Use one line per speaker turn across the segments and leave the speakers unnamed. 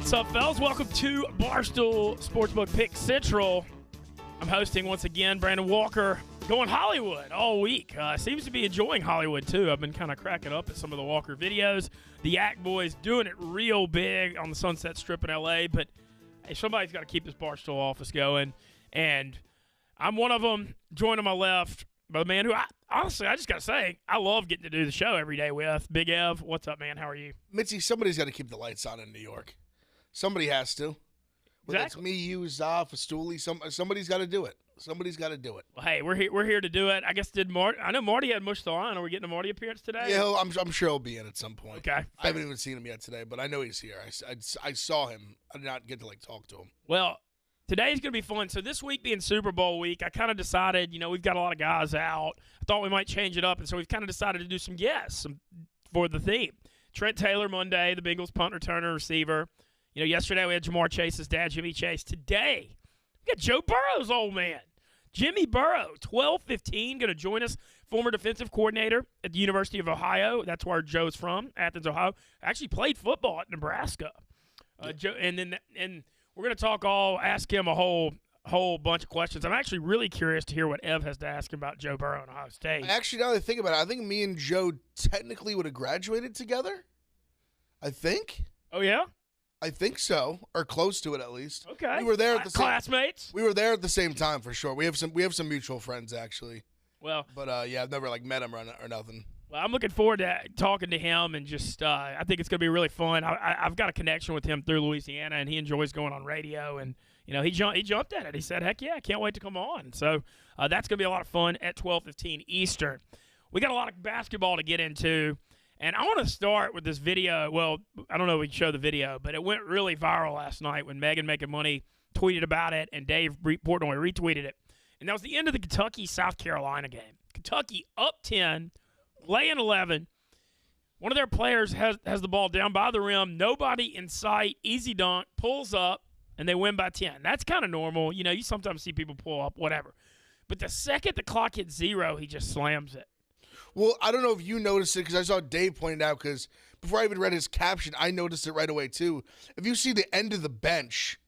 What's up, fellas? Welcome to Barstool Sportsbook Pick Central. I'm hosting once again. Brandon Walker going Hollywood all week. Seems to be enjoying Hollywood, too. I've been kind of cracking up at some of the Walker videos. The Yak Boys doing it real big on the Sunset Strip in L.A., but hey, somebody's got to keep this Barstool office going, and I'm one of them. Joined on my left by the man who, honestly, I just got to say, I love getting to do the show every day with. Big Ev, what's up, man? How are you?
Mitzi, somebody's got to keep the lights on in New York. Somebody has to. Whether it's me, you, Zoff, Stooley, somebody's got to do it. Somebody's got to do it.
Well, hey, we're here to do it. I guess I know Marty had Mush the Line. Are we getting a Marty appearance today?
Yeah, I'm sure he'll be in at some point.
Okay.
I haven't even seen him yet today, but I know he's here. I saw him. I did not get to talk to him.
Well, today's going to be fun. So this week being Super Bowl week, I kind of decided, we've got a lot of guys out. I thought we might change it up, and so we've kind of decided to do some guests for the theme. Trent Taylor Monday, the Bengals punt returner receiver. Yesterday we had Jamar Chase's dad, Jimmy Chase. Today, we got Joe Burrow's old man, Jimmy Burrow, 12-15, going to join us, former defensive coordinator at the University of Ohio. That's where Joe's from, Athens, Ohio. Actually played football at Nebraska. Joe, and we're going to ask him a whole bunch of questions. I'm actually really curious to hear what Ev has to ask him about Joe Burrow and Ohio State.
Actually, now that I think about it, I think me and Joe technically would have graduated together. I think.
Oh, yeah?
I think so, or close to it at least.
Okay.
We were there at the
classmates.
We were there at the same time for sure. We have some mutual friends actually.
Well,
but I've never met him or nothing.
Well, I'm looking forward to talking to him, and just I think it's going to be really fun. I've got a connection with him through Louisiana, and he enjoys going on radio, and he jumped at it. He said, "Heck yeah, I can't wait to come on." So that's going to be a lot of fun at 12:15 Eastern. We got a lot of basketball to get into. And I want to start with this video. Well, I don't know if we can show the video, but it went really viral last night when Megan Making Money tweeted about it and Dave Portnoy retweeted it. And that was the end of the Kentucky-South Carolina game. Kentucky up 10, laying 11. One of their players has the ball down by the rim, nobody in sight, easy dunk, pulls up, and they win by 10. That's kind of normal. You sometimes see people pull up, whatever. But the second the clock hits 0, he just slams it.
Well, I don't know if you noticed it because I saw Dave point it out because before I even read his caption, I noticed it right away too. If you see the end of the bench,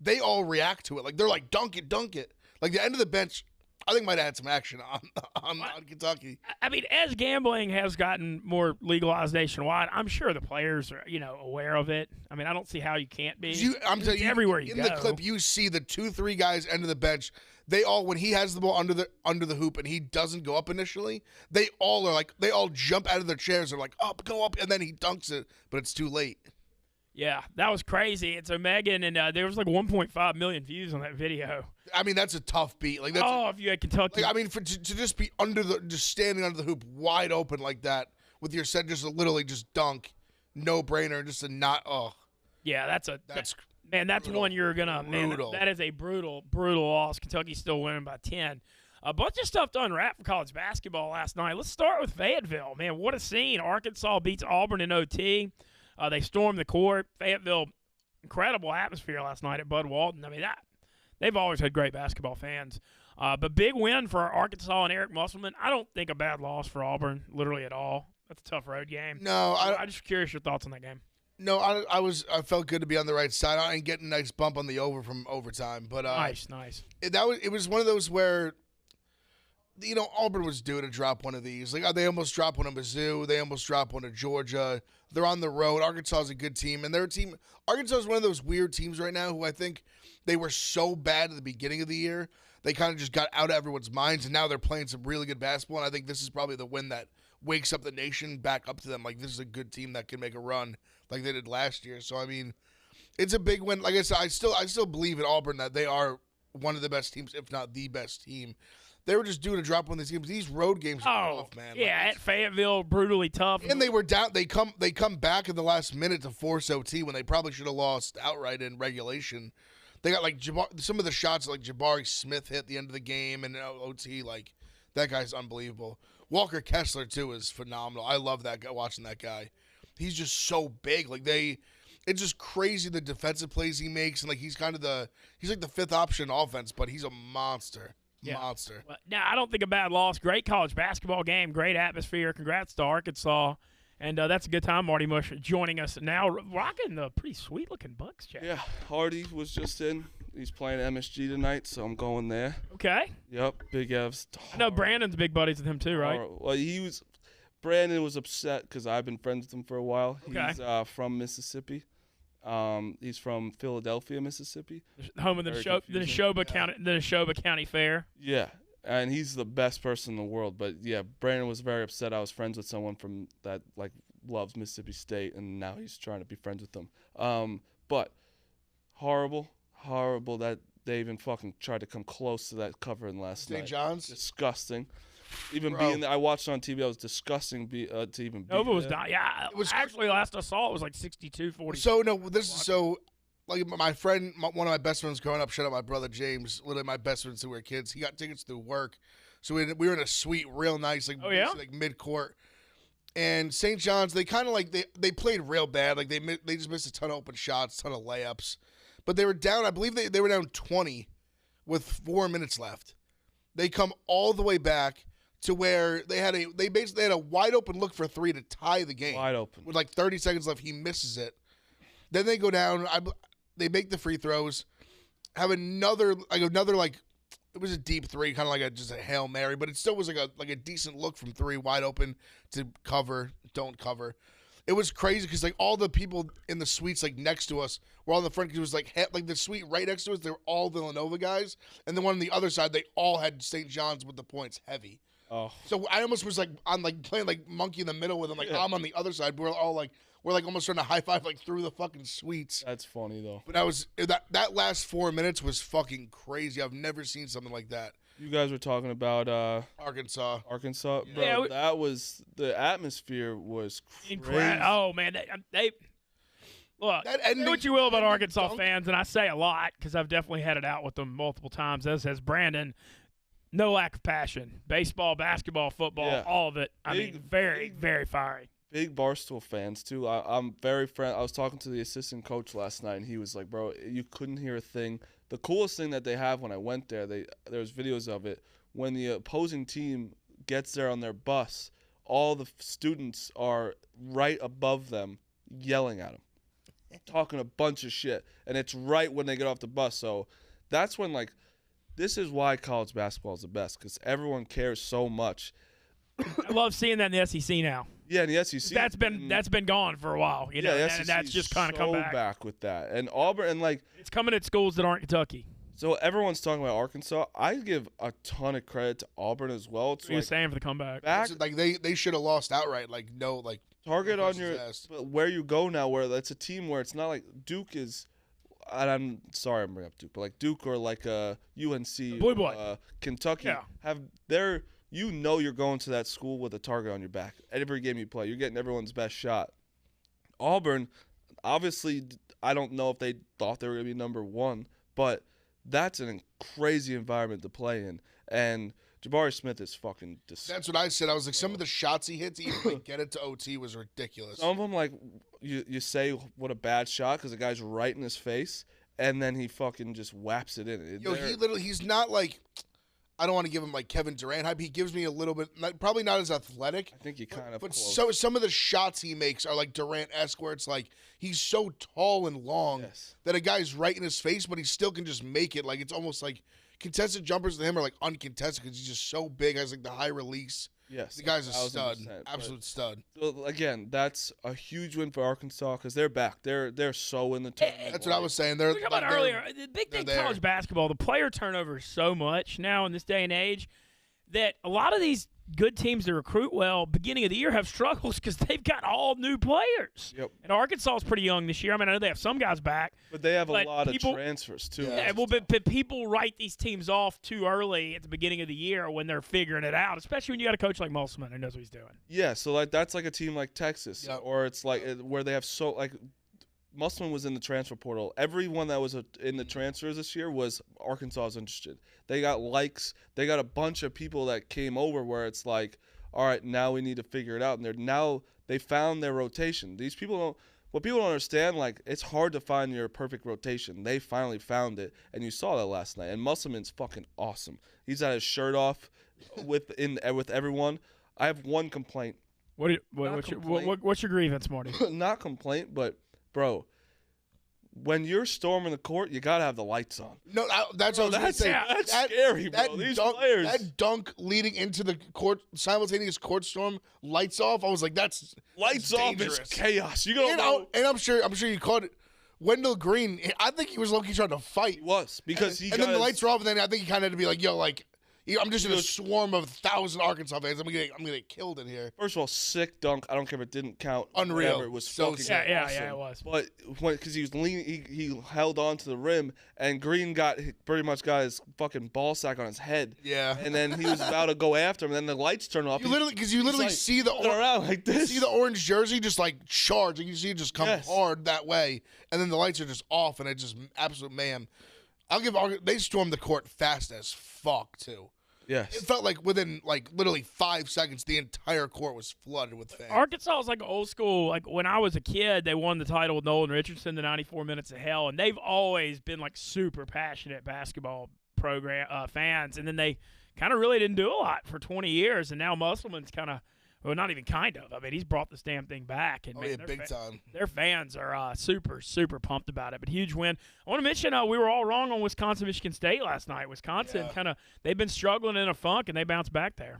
they all react to it. They're like, dunk it, dunk it. The end of the bench, I think might have had some action on Kentucky.
I mean, as gambling has gotten more legalized nationwide, I'm sure the players are, aware of it. I mean, I don't see how you can't be.
I'm telling you,
everywhere you go.
In the clip, you see the 2-3 guys end of the bench. They all, when he has the ball under the hoop and he doesn't go up initially, they all jump out of their chairs. They're like, up, go up, and then he dunks it, but it's too late.
Yeah, that was crazy. And so Megan, and there was 1.5 million views on that video.
I mean, that's a tough beat.
If you had Kentucky.
To just be just standing under the hoop wide open like that with your set just literally just dunk, no brainer, just a not. Oh,
yeah, that's brutal. One you're gonna.
Brutal.
Man, that is a brutal loss. Kentucky's still winning by 10. A bunch of stuff to unwrap for college basketball last night. Let's start with Fayetteville. Man, what a scene! Arkansas beats Auburn in OT. They stormed the court. Fayetteville, incredible atmosphere last night at Bud Walton. I mean, they've always had great basketball fans. But big win for Arkansas and Eric Musselman. I don't think a bad loss for Auburn, literally at all. That's a tough road game.
No,
I'm just curious your thoughts on that game.
No, I felt good to be on the right side. I didn't get a nice bump on the over from overtime, but
nice.
It was one of those where, Auburn was due to drop one of these. They almost dropped one to Mizzou. They almost dropped one to Georgia. They're on the road. Arkansas is a good team, and their team. Arkansas is one of those weird teams right now who I think they were so bad at the beginning of the year. They kind of just got out of everyone's minds, and now they're playing some really good basketball. And I think this is probably the win that wakes up the nation back up to them. This is a good team that can make a run like they did last year. So I mean, it's a big win. Like I said, I still believe in Auburn that they are one of the best teams, if not the best team. They were just due to drop one of these games. These road games are tough, man.
Yeah, at Fayetteville, brutally tough.
And they were down. They come back in the last minute to force OT when they probably should have lost outright in regulation. They got some of the shots Jabari Smith hit at the end of the game and OT. That guy's unbelievable. Walker Kessler too is phenomenal. I love that guy. Watching that guy, he's just so big. It's just crazy the defensive plays he makes, and he's the fifth option offense, but he's a monster.
Yeah.
Monster.
Now, I don't think a bad loss. Great college basketball game. Great atmosphere. Congrats to Arkansas. And that's a good time. Marty Mush joining us now, rocking the pretty sweet-looking Bucks jacket.
Yeah, Hardy was just in. He's playing MSG tonight, so I'm going there.
Okay.
Yep, Big Ev's.
I know Brandon's big buddies with him too, right?
Well, Brandon was upset because I've been friends with him for a while.
Okay.
He's from Mississippi. He's from Philadelphia, Mississippi.
Home of the Neshoba County Fair.
Yeah, and he's the best person in the world. But yeah, Brandon was very upset. I was friends with someone from that loves Mississippi State, and now he's trying to be friends with them. But horrible that they even fucking tried to come close to that covering last night.
St. John's?
Disgusting. Even
Bro.
being there, I watched on TV. I was disgusting to even be
Nova was
there.
dying. Yeah, it was actually last I saw it was like 62-40.
So no, my friend, one of my best friends growing up, shout out my brother James, literally my best friend since we were kids. He got tickets through work, so we were in a suite, real nice, like mid court. And St. John's, they kind of they played real bad, like they just missed a ton of open shots, ton of layups, but they were down. I believe they were down 20 with 4 minutes left. They come all the way back to where they basically had a wide open look for three to tie the game.
Wide open.
With like 30 seconds left, he misses it. Then they go down. They make the free throws. Have another it was a deep three, kind of like just a Hail Mary, but it still was like a decent look from three, wide open to cover, don't cover. It was crazy because like all the people in the suites like next to us were all in the front because it was like the suite right next to us. They were all Villanova guys, and the one on the other side they all had St. John's with the points heavy.
Oh.
So I almost was playing like monkey in the middle with them. Like I'm on the other side. We're almost trying to high five through the fucking suites.
That's funny though.
But that last 4 minutes was fucking crazy. I've never seen something like that.
You guys were talking about
Arkansas.
Bro.
Yeah,
that was the atmosphere was crazy.
Incredible. Oh man, they look. Say what you will about Arkansas fans, and I say a lot because I've definitely had it out with them multiple times. As has Brandon. No lack of passion. Baseball, basketball, football, all of it. I mean, very, very fiery.
Big Barstool fans, too. I'm very I was talking to the assistant coach last night, and he was like, bro, you couldn't hear a thing. The coolest thing that they have when I went there, there's videos of it. When the opposing team gets there on their bus, all the students are right above them yelling at them, talking a bunch of shit. And it's right when they get off the bus. So that's when, this is why college basketball is the best, because everyone cares so much.
I love seeing that in the SEC now.
Yeah, in the SEC.
That's been gone for a while, and that's just kind of come
back with that. And Auburn, and
it's coming at schools that aren't Kentucky.
So everyone's talking about Arkansas. I give a ton of credit to Auburn as well. It's
you're saying for the comeback.
They should have lost outright.
Target on your where you go now. Where that's a team where it's not like Duke is. And I'm sorry I'm bringing up Duke, but Duke or UNC,
Blue Boy.
Kentucky have their. You're going to that school with a target on your back. Every game you play, you're getting everyone's best shot. Auburn, obviously, I don't know if they thought they were going to be number one, but that's a crazy environment to play in. And Jabari Smith is fucking disgusting.
That's what I said. I was like, some of the shots he hit to even get it to OT was ridiculous.
Some of them, you say what a bad shot because the guy's right in his face, and then he fucking just whaps it in.
He's not I don't want to give him Kevin Durant hype. He gives me a little bit, probably not as athletic.
I think he kind of.
But some of the shots he makes are Durant-esque, where it's he's so tall and long that a guy's right in his face, but he still can just make it. It's almost contested jumpers to him are uncontested because he's just so big, has the high release.
Yes,
the guy's a stud, absolute stud.
So again, that's a huge win for Arkansas because they're back. They're so in the tournament.
That's what I was saying.
We talked about earlier. The big thing college basketball, the player turnover is so much now in this day and age that a lot of these good teams that recruit well beginning of the year have struggles because they've got all new players.
Yep.
And Arkansas is pretty young this year. I mean, I know they have some guys back.
But they have a lot of transfers, too.
Yeah, but people write these teams off too early at the beginning of the year when they're figuring it out, especially when you got a coach like Musselman who knows what he's doing.
Yeah, so that's a team like Texas, or it's where they have Musselman was in the transfer portal. Everyone that was in the transfers this year was Arkansas interested. They got likes. They got a bunch of people that came over where it's all right, now we need to figure it out. And they found their rotation. These people don't. What people don't understand, it's hard to find your perfect rotation. They finally found it, and you saw that last night. And Musselman's fucking awesome. He's had his shirt off with everyone. I have one complaint.
What's your grievance, Marty?
Not complaint, but bro, when you're storming the court, you gotta have the lights on.
No, that's what I was going to say.
That's scary, bro. These players.
That dunk leading into the court, simultaneous court storm, lights off. I was like, that's dangerous.
Off is chaos. You don't know.
And I'm sure you caught it. Wendell Green, I think he was low-key trying to fight.
He was because
and then the lights were off, and then I think he kind of had to be like, yo, like. I'm just in a swarm of 1,000 Arkansas fans. I'm gonna get killed in here.
First of all, sick dunk. I don't care if it didn't count.
Unreal.
Whatever. It was
So
fucking
sick.
Yeah,
awesome.
it was.
But because he was leaning, he held on to the rim, and Green pretty much got his fucking ball sack on his head.
Yeah.
And then he was about to go after him, and then the lights turn off.
You literally
like,
see the
around like this.
see the orange jersey just like charge, and you see it just come hard that way, and then the lights are just off, and it's just absolute mayhem. They stormed the court fast as fuck too.
Yes.
It felt like within literally 5 seconds, the entire court was flooded with fans.
Arkansas is like old school. Like when I was a kid, they won the title with Nolan Richardson, the 94 Minutes of Hell, and they've always been like super passionate basketball program fans. And then they kind of really didn't do a lot for 20 years, and now Musselman's kind of. Well, not even kind of. I mean, he's brought this damn thing back. And
big time.
Their fans are super, super pumped about it. But huge win. I want to mention we were all wrong on Wisconsin-Michigan State last night. Wisconsin they've been struggling in a funk, and they bounced back there.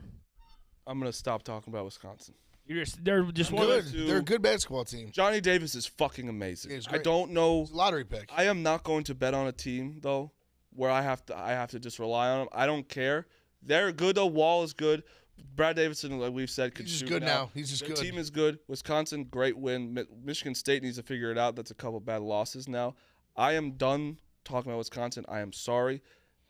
I'm going to stop talking about Wisconsin.
They're just
good. They're a good basketball team.
Johnny Davis is fucking amazing.
He's great.
I don't know.
He's a lottery pick.
I am not going to bet on a team, though, where I have to just rely on them. I don't care. They're good, though. Wall is good. Brad Davidson, like we've said, could
He's just
shoot
good now. He's just
Their
good.
team is good. Wisconsin, great win. Michigan State needs to figure it out. That's a couple bad losses now. I am done talking about Wisconsin. I am sorry.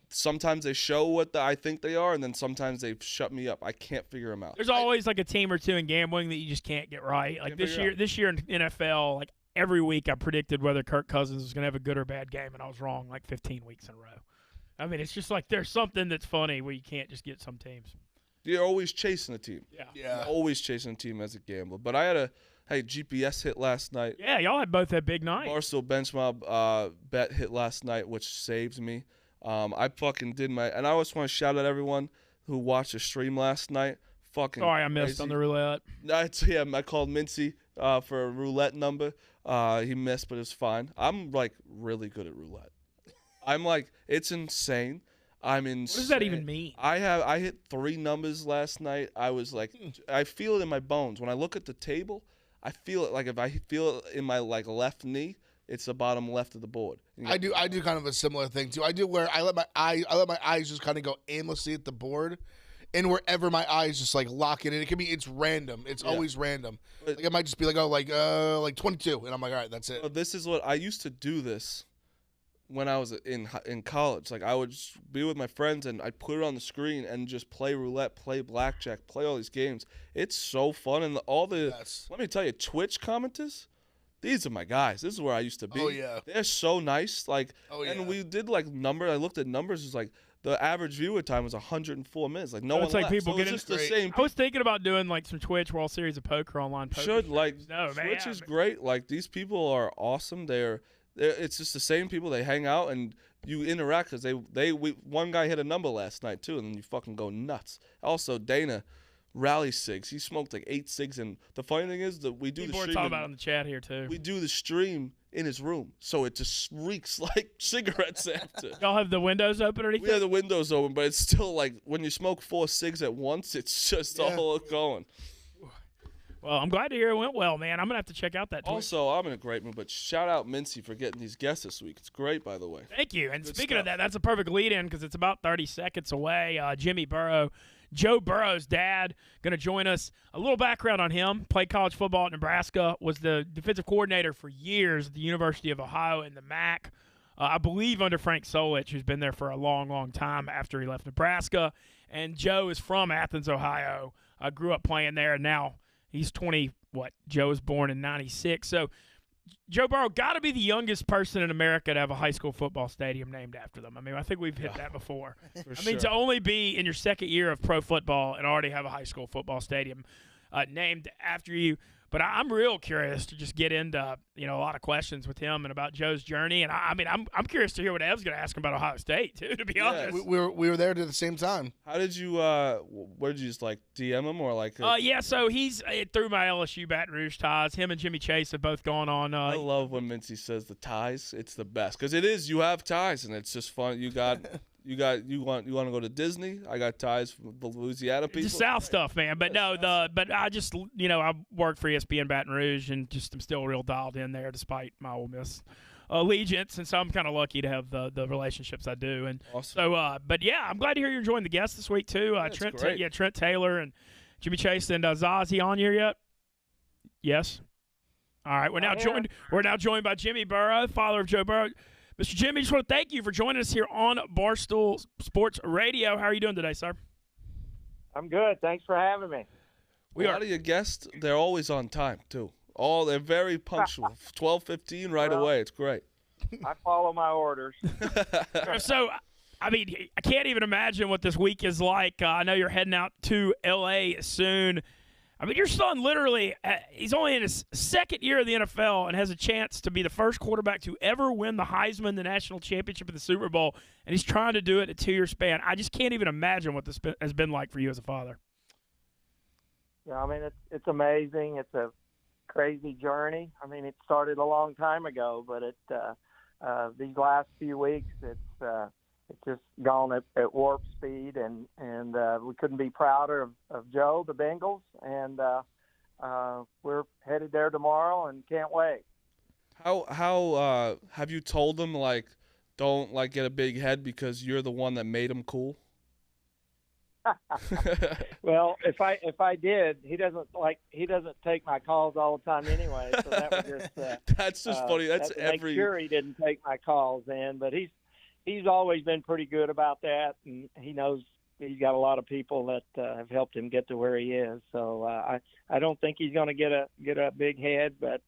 Sometimes they show what I think they are, and then sometimes they shut me up. I can't figure them out.
There's always like a team or two in gambling that you just can't get right. Like this year in NFL, like every week I predicted whether Kirk Cousins was going to have a good or bad game, and I was wrong like 15 weeks in a row. I mean, it's just like there's something that's funny where you can't just get some teams.
You're always chasing a team.
Yeah.
You're always chasing a team as a gambler. But I had a GPS hit last night.
Yeah, y'all both had big nights.
Barstool bench mob bet hit last night, which saved me. I fucking did and I just want to shout out everyone who watched the stream last night. Fucking
sorry, I missed on the roulette.
I called Mincy for a roulette number. He missed, but it's fine. I'm like really good at roulette. I'm like, it's insane. I'm insane.
What does that even mean?
I hit 3 numbers last night. I was like, I feel it in my bones. When I look at the table, I feel it. Like if I feel it in my left knee, it's the bottom left of the board.
I do kind of a similar thing too. I do where I let my eyes just kind of go aimlessly at the board, and wherever my eyes just like lock in. It's random. It's always random. Like it might just be like 22, and I'm like, all right, that's it.
So this is what I used to do this. When I was in college, like I would just be with my friends and I'd put it on the screen and just play roulette, play blackjack, play all these games. It's so fun, and let me tell you, Twitch commenters, these are my guys. This is where I used to be.
Oh yeah,
they're so nice. And we did numbers. I looked at numbers. It was like the average viewer time was 104 minutes. Like no one.
It's like
left.
people getting
just the same.
I was thinking about doing like some Twitch World Series of Poker online. Poker
Twitch is great. Like these people are awesome. It's just the same people. They hang out and you interact because one guy hit a number last night too, and then you fucking go nuts. Also, Dana rally cigs. He smoked like 8 cigs, and the funny thing is that we do the stream.
Talking about it in the chat here too.
We do the stream in his room, so it just reeks like cigarettes after.
Y'all have the windows open or anything?
We have the windows open, but it's still like when you smoke 4 cigs at once, it's just all going.
Well, I'm glad to hear it went well, man. I'm going to have to check out that Twitch.
Also, I'm in a great mood, but shout out Mincy for getting these guests this week. It's great, by the way.
Thank you. And
Good
speaking of
stuff.
that, that's a perfect lead-in because it's about 30 seconds away. Jimmy Burrow, Joe Burrow's dad, going to join us. A little background on him. Played college football at Nebraska, was the defensive coordinator for years at the University of Ohio in the MAC. I believe under Frank Solich, who's been there for a long, long time after he left Nebraska. And Joe is from Athens, Ohio. Grew up playing there, and now he's 20. Joe was born in 96. So Joe Burrow got to be the youngest person in America to have a high school football stadium named after them. I mean, I think we've hit that before. To only be in your second year of pro football and already have a high school football stadium named after you. But I'm real curious to just get into a lot of questions with him and about Joe's journey. And I'm curious to hear what Ev's going to ask him about Ohio State too. To be honest,
we were there at the same time.
How did you? Where did you just like DM him or like?
Yeah, so he's through my LSU Baton Rouge ties. Him and Jimmy Chase have both gone on.
I love when Mincy says the ties. It's the best because it is. You have ties and it's just fun. You want to go to Disney? I got ties from the Louisiana people.
Just South stuff, man. But but I just I work for ESPN Baton Rouge and just am still real dialed in there despite my Ole Miss allegiance, and so I'm kind of lucky to have the relationships I do. And
awesome.
So, but yeah, I'm glad to hear you're joining the guests this week too. Trent Taylor and Jimmy Chase and Zaz. He on here yet? Yes. All right, we're now joined by Jimmy Burrow, father of Joe Burrow. Mr. Jimmy, just want to thank you for joining us here on Barstool Sports Radio. How are you doing today, sir?
I'm good. Thanks for having me.
A lot of your guests, they're always on time, too. They're very punctual. 12:15 right away. It's great.
I follow my orders.
So, I can't even imagine what this week is like. I know you're heading out to L.A. soon. Your son literally, he's only in his second year of the NFL and has a chance to be the first quarterback to ever win the Heisman, the national championship, and the Super Bowl, and he's trying to do it in a 2-year span. I just can't even imagine what this has been like for you as a father.
Yeah, it's amazing. It's a crazy journey. It started a long time ago, but these last few weeks, it's just gone at warp speed, and we couldn't be prouder of Joe, the Bengals, and we're headed there tomorrow and can't wait.
How have you told them don't get a big head because you're the one that made him cool?
Well, if I did, he doesn't take my calls all the time anyway. So that was just
that's just funny. That's
make sure he didn't take my calls in, but he's always been pretty good about that, and he knows he's got a lot of people that have helped him get to where he is. So I don't think he's going to get a big head, but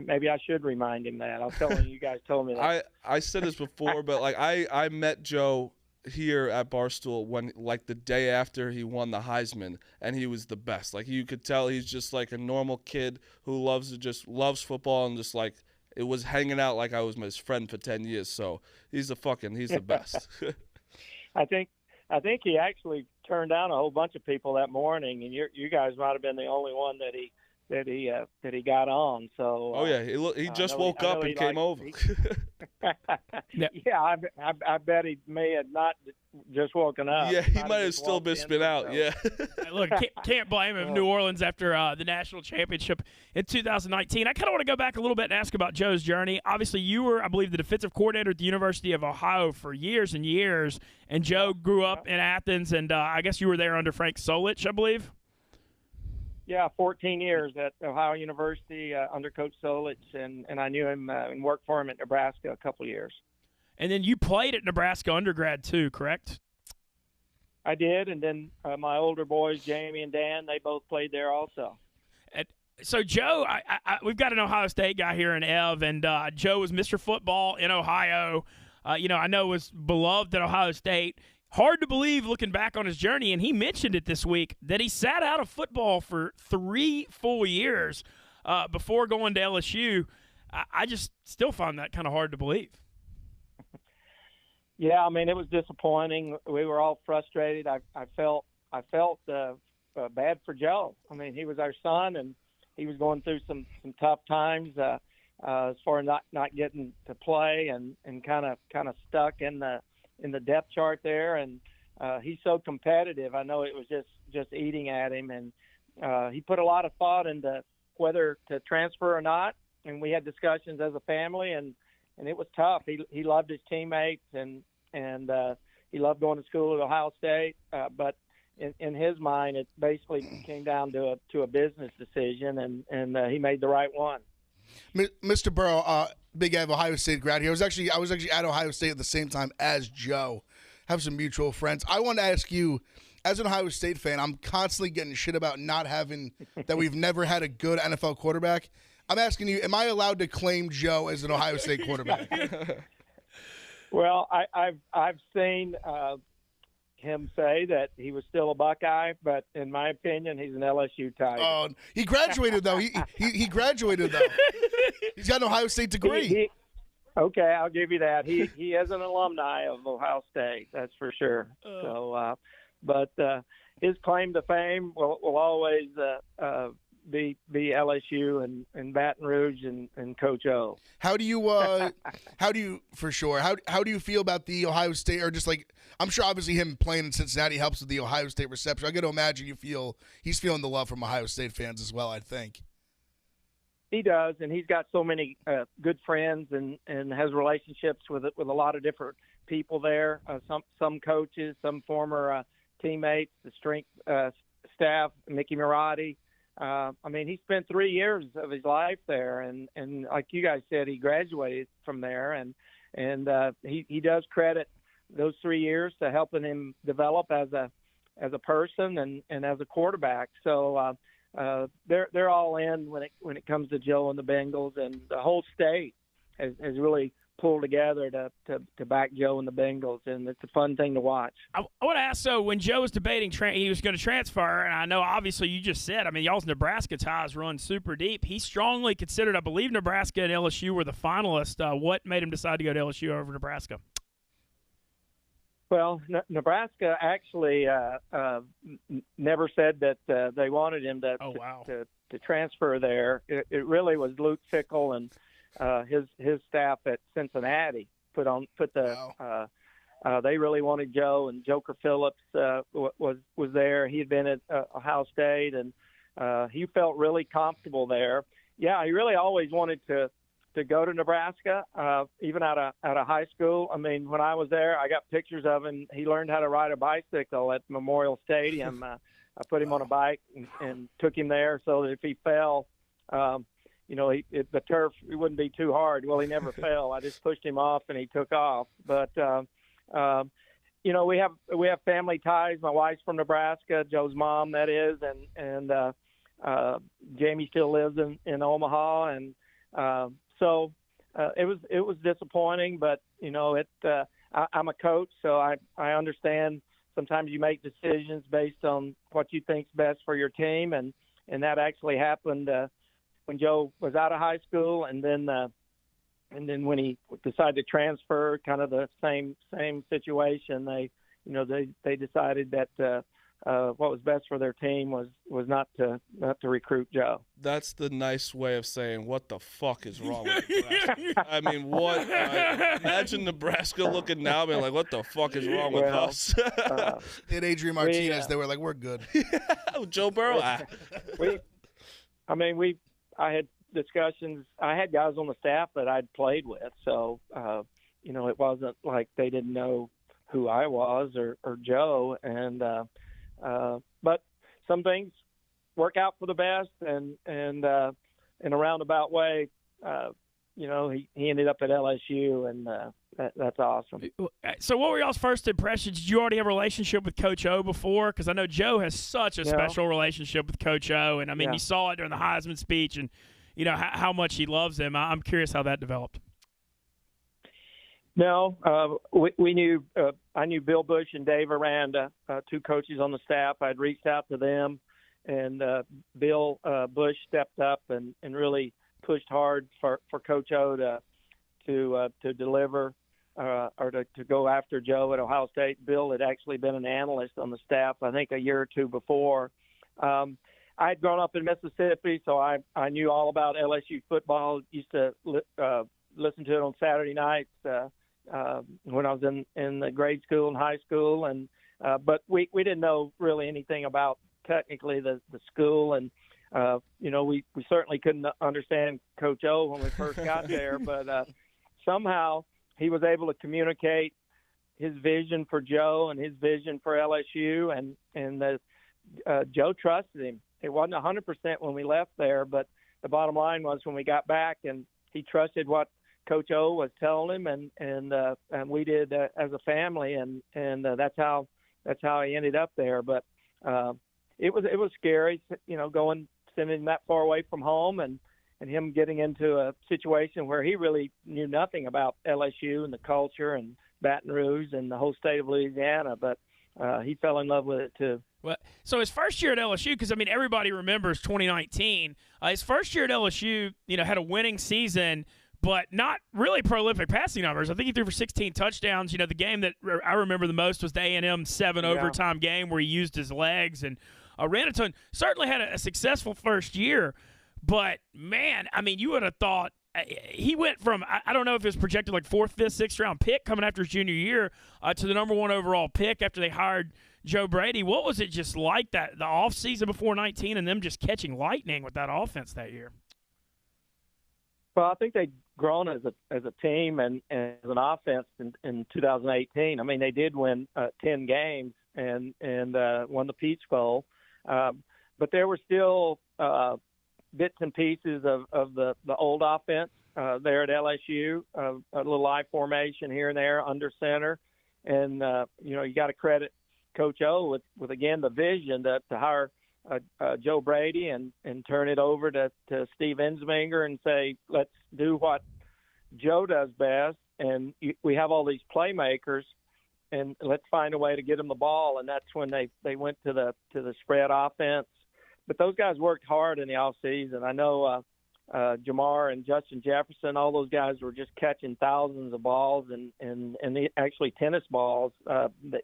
maybe I should remind him that. I'll tell him you guys told me that.
I said this before, but I met Joe here at Barstool when the day after he won the Heisman, and he was the best. You could tell he's just a normal kid who loves football and just it was hanging out like I was his friend for 10 years. So he's the best.
I think he actually turned down a whole bunch of people that morning, and you guys might have been the only one that he got on. So
he just woke up and came over.
Yeah, I bet he may have not just woken up.
Yeah, he might have still been spit out. So. Yeah.
Look, can't blame him. New Orleans after the national championship in 2019. I kind of want to go back a little bit and ask about Joe's journey. Obviously, you were, I believe, the defensive coordinator at the University of Ohio for years and years, and Joe grew up in Athens, and I guess you were there under Frank Solich, I believe.
Yeah, 14 years at Ohio University under Coach Solich, and I knew him and worked for him at Nebraska a couple of years.
And then you played at Nebraska undergrad too, correct?
I did, and then my older boys, Jamie and Dan, they both played there also.
So, Joe, we've got an Ohio State guy here in Ev, and Joe was Mr. Football in Ohio. I know was beloved at Ohio State. Hard to believe looking back on his journey, and he mentioned it this week, that he sat out of football for 3 full years before going to LSU. I just still find that kind of hard to believe.
Yeah, it was disappointing. We were all frustrated. I felt bad for Joe. He was our son, and he was going through some tough times as far as not getting to play and kind of stuck in the depth chart there, and he's so competitive. I know it was just eating at him, and he put a lot of thought into whether to transfer or not, and we had discussions as a family, and it was tough. He loved his teammates, and he loved going to school at Ohio State, but in his mind, it basically came down to a business decision, and he made the right one.
Mr. Burrow, Big Ev, Ohio State grad here. I was actually at Ohio State at the same time as Joe. Have some mutual friends. I wanted to ask you, as an Ohio State fan, I'm constantly getting shit about not having that we've never had a good NFL quarterback. I'm asking you, am I allowed to claim Joe as an Ohio State quarterback?
Well, I've seen him say that he was still a Buckeye, but in my opinion, he's an LSU Tiger.
Oh, he graduated though. He graduated though. He's got an Ohio State degree.
Okay, I'll give you that. He is an alumni of Ohio State, that's for sure. But his claim to fame will always be LSU and Baton Rouge and Coach O.
How do you feel about the Ohio State, or just like, I'm sure obviously him playing in Cincinnati helps with the Ohio State reception. I got to imagine he's feeling the love from Ohio State fans as well, I think.
He does, and he's got so many good friends and has relationships with a lot of different people there. Some coaches, some former teammates, the strength staff, Mickey Marotti. He spent 3 years of his life there, and like you guys said, he graduated from there, and he does credit those 3 years to helping him develop as a person and as a quarterback. So they're all in when it comes to Joe and the Bengals, and the whole state has really pulled together to back Joe and the Bengals, and it's a fun thing to watch.
I want to ask, so when Joe was debating he was going to transfer, and I know obviously you just said, y'all's Nebraska ties run super deep. He strongly considered, I believe Nebraska and LSU were the finalists. What made him decide to go to LSU over Nebraska?
Well, Nebraska actually never said that they wanted him to transfer there. It really was Luke Fickell and his staff at Cincinnati they really wanted Joe, and Joker Phillips was there. He had been at Ohio State, and he felt really comfortable there. Yeah, he really always wanted to go to Nebraska, even out of high school. When I was there, I got pictures of him. He learned how to ride a bicycle at Memorial Stadium. I put him on a bike and took him there so that if he fell, the turf, it wouldn't be too hard. Well, he never fell. I just pushed him off and he took off. But, we have family ties. My wife's from Nebraska, Joe's mom, that is. And Jamie still lives in Omaha. And so it was disappointing, but, I'm a coach, so I understand sometimes you make decisions based on what you think's best for your team. And that actually happened when Joe was out of high school, and then when he decided to transfer, kind of the same situation. They decided that what was best for their team was not to recruit Joe.
That's the nice way of saying what the fuck is wrong with Nebraska. Imagine Nebraska looking now, being like, what the fuck is wrong with us?
They had Adrian Martinez. They were like, we're good.
Joe Burrow.
I had discussions. I had guys on the staff that I'd played with, so it wasn't like they didn't know who I was or Joe. And but some things work out for the best, and in a roundabout way, he ended up at LSU, and that's awesome.
So what were y'all's first impressions? Did you already have a relationship with Coach O before? Because I know Joe has such a special relationship with Coach O, and you saw it during the Heisman speech, and how much he loves him. I'm curious how that developed.
No, we knew. I knew Bill Bush and Dave Aranda, two coaches on the staff. I'd reached out to them, and Bill Bush stepped up and really pushed hard for Coach O to deliver or to go after Joe at Ohio State. Bill had actually been an analyst on the staff, I think, a year or two before. I had grown up in Mississippi, so I knew all about LSU football. Used to listen to it on Saturday nights when I was in the grade school and high school, and but we didn't know really anything about technically the school, and we certainly couldn't understand Coach O when we first got there, but somehow he was able to communicate his vision for Joe and his vision for LSU, and Joe trusted him. It wasn't 100% when we left there, but the bottom line was when we got back, and he trusted what Coach O was telling him, and we did as a family, and that's how he ended up there. But it was scary, sending him that far away from home, and him getting into a situation where he really knew nothing about LSU and the culture and Baton Rouge and the whole state of Louisiana. But he fell in love with it too.
Well, so his first year at LSU, because I mean everybody remembers 2019. His first year at LSU, had a winning season, but not really prolific passing numbers. I think he threw for 16 touchdowns. The game that I remember the most was the A&M 7 overtime game where he used his legs and ran a ton. Certainly had a successful first year, but man, I mean, you would have thought he went from, I don't know if it was projected like 4th, 5th, 6th round pick coming after his junior year to the number 1 overall pick after they hired Joe Brady. What was it just like the offseason before 19 and them just catching lightning with that offense that year?
Well, I think they'd grown as a team and as an offense in 2018. I mean, they did win 10 games and won the Peach Bowl, but there were still bits and pieces of the old offense there at LSU, a little I formation here and there under center, and you got to credit Coach O with again the vision to hire Joe Brady and turn it over to Steve Ensminger and say, let's do what Joe does best, and we have all these playmakers, and let's find a way to get them the ball. And that's when they went to the spread offense. But those guys worked hard in the off season. I know Jamar and Justin Jefferson, all those guys were just catching thousands of balls and actually tennis balls.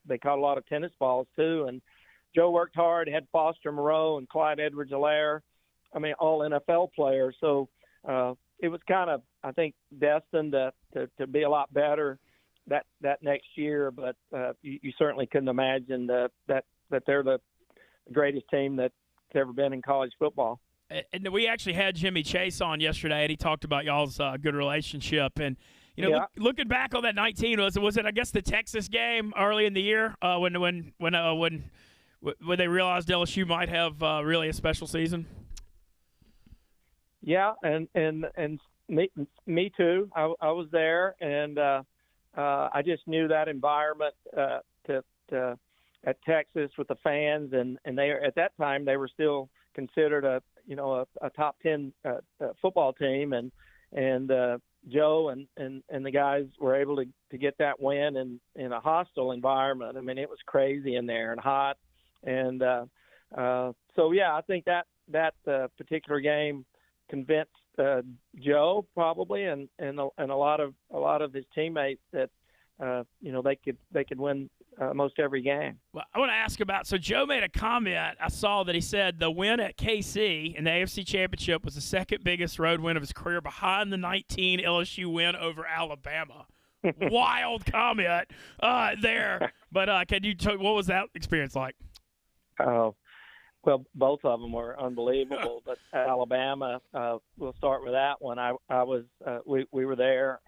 They caught a lot of tennis balls too. And Joe worked hard, had Foster Moreau and Clyde Edwards-Helaire, I mean, all NFL players. So it was kind of, I think, destined to be a lot better that next year. But you certainly couldn't imagine that they're the greatest team that's ever been in college football.
And we actually had Jimmy Chase on yesterday, and he talked about y'all's good relationship. And looking back on that 19, was it I guess the Texas game early in the year when they realized LSU might have really a special season?
Yeah, and me too. I was there, and I just knew that environment at Texas with the fans, and they at that time they were still considered a top 10 football team, and Joe and the guys were able to get that win in a hostile environment. I mean, it was crazy in there and hot. And so, yeah, I think that particular game convinced Joe probably and a lot of his teammates that they could win most every game.
Well, I want to ask about, so Joe made a comment. I saw that he said the win at KC in the AFC Championship was the second biggest road win of his career behind the 19 LSU win over Alabama. Wild comment there. But what was that experience like?
Oh, well, both of them were unbelievable. But Alabama, we'll start with that one. I was we were there.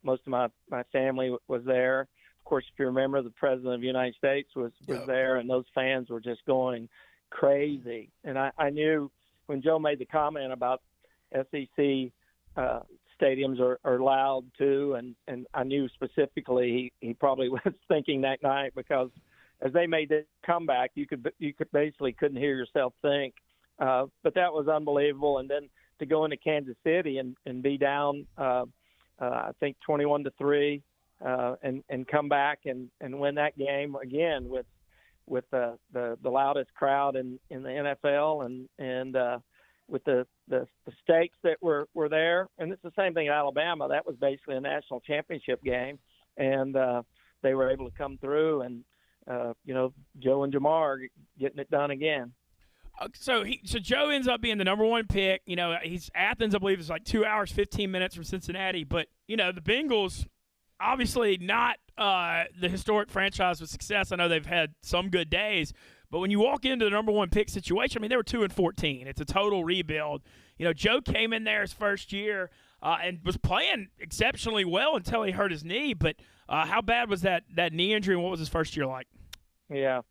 Most of my family was there. Of course, if you remember, the President of the United States was there, and those fans were just going crazy. And I knew when Joe made the comment about SEC stadiums are loud too, and I knew specifically he probably was thinking that night, because as they made the comeback, you could basically couldn't hear yourself think. But that was unbelievable. And then to go into Kansas City and be down, I think 21-3, and come back and win that game again with the loudest crowd in the NFL and with the stakes that were there. And it's the same thing in Alabama. That was basically a national championship game, and they were able to come through and Joe and Jamar getting it done again.
So Joe ends up being the number 1 pick. He's Athens, I believe, is like 2 hours, 15 minutes from Cincinnati. But, the Bengals, obviously not the historic franchise with success. I know they've had some good days. But when you walk into the number 1 pick situation, I mean, they were 2-14. It's a total rebuild. Joe came in there his first year and was playing exceptionally well until he hurt his knee. But how bad was that knee injury, and what was his first year like?
Yeah,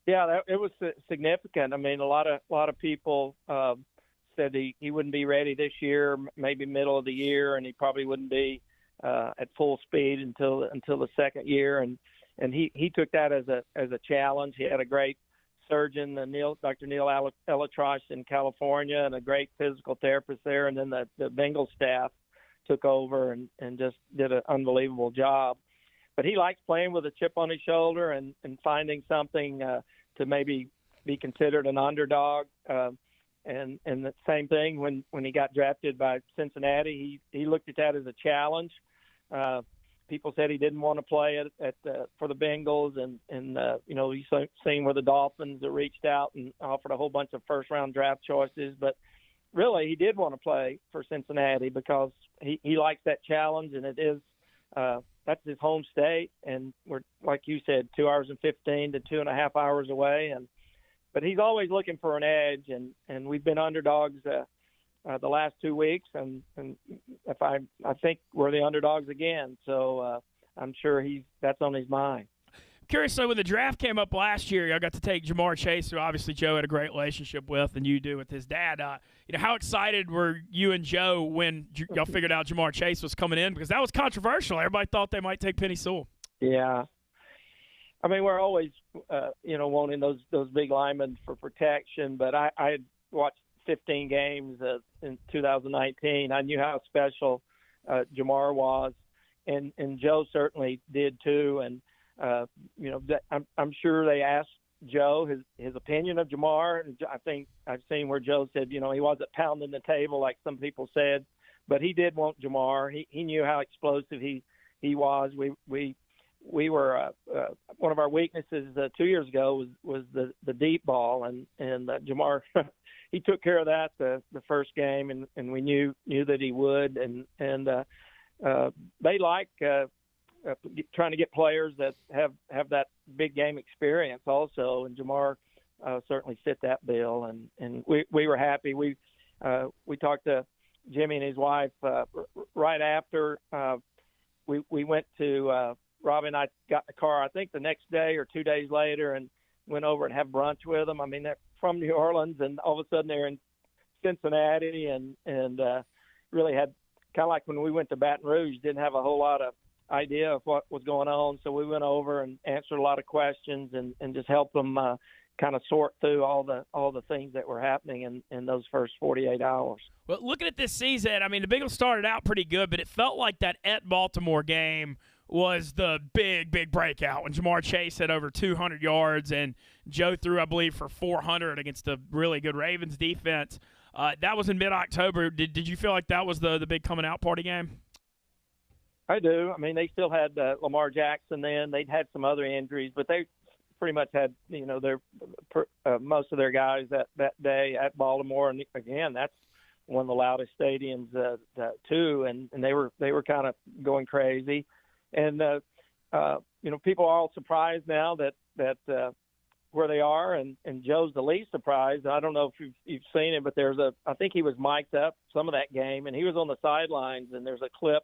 it was significant. I mean, a lot of people said he wouldn't be ready this year, maybe middle of the year, and he probably wouldn't be at full speed until the second year. And he took that as a challenge. He had a great surgeon, Dr. Neil Elatrosh in California, and a great physical therapist there. And then the Bengals staff took over and just did an unbelievable job. but he likes playing with a chip on his shoulder and finding something to maybe be considered an underdog. And the same thing when he got drafted by Cincinnati, he looked at that as a challenge. People said he didn't want to play for the Bengals, and he's seen where the Dolphins have reached out and offered a whole bunch of first-round draft choices. But really, he did want to play for Cincinnati because he likes that challenge, and it is that's his home state, and we're, like you said, 2 hours and 15 to 2.5 hours away, but he's always looking for an edge, and we've been underdogs the last 2 weeks, and if I think we're the underdogs again. So I'm sure that's on his mind.
Curious, so when the draft came up last year, I got to take Jamar Chase, who obviously Joe had a great relationship with, and you do with his dad. How excited were you and Joe when y'all figured out Jamar Chase was coming in? Because that was controversial. Everybody thought they might take Penny Sewell.
Yeah. I mean, we're always, wanting those big linemen for protection, but I had watched 15 games in 2019. I knew how special Jamar was, and Joe certainly did too. And I'm sure they asked Joe his opinion of Jamar, and I think I've seen where Joe said, he wasn't pounding the table like some people said, but he did want Jamar. He knew how explosive he was. We were one of our weaknesses 2 years ago was the deep ball, and Jamar he took care of that the first game, and we knew that he would, and they like trying to get players that have that big game experience also, and Jamar certainly fit that bill, and we were happy. We talked to Jimmy and his wife right after we went to Robbie and I got in the car, I think the next day or 2 days later, and went over and have brunch with them. I mean, they're from New Orleans, and all of a sudden they're in Cincinnati, and really had kind of like when we went to Baton Rouge, didn't have a whole lot of idea of what was going on. So we went over and answered a lot of questions and just helped them kind of sort through all the things that were happening in those first 48 hours.
Well, looking at this season, I mean, the Bengals started out pretty good, but it felt like that at Baltimore game was the big breakout when Jamar Chase had over 200 yards and Joe threw, I believe, for 400 against a really good Ravens defense. That was in mid-October. Did you feel like that was the big coming out party game?
I do. I mean, they still had Lamar Jackson then. They'd had some other injuries, but they pretty much had, their most of their guys that day at Baltimore. And again, that's one of the loudest stadiums too, and they were kind of going crazy. And people are all surprised now that where they are, and Joe's the least surprised. I don't know if you've seen it, but I think he was mic'd up some of that game, and he was on the sidelines, and there's a clip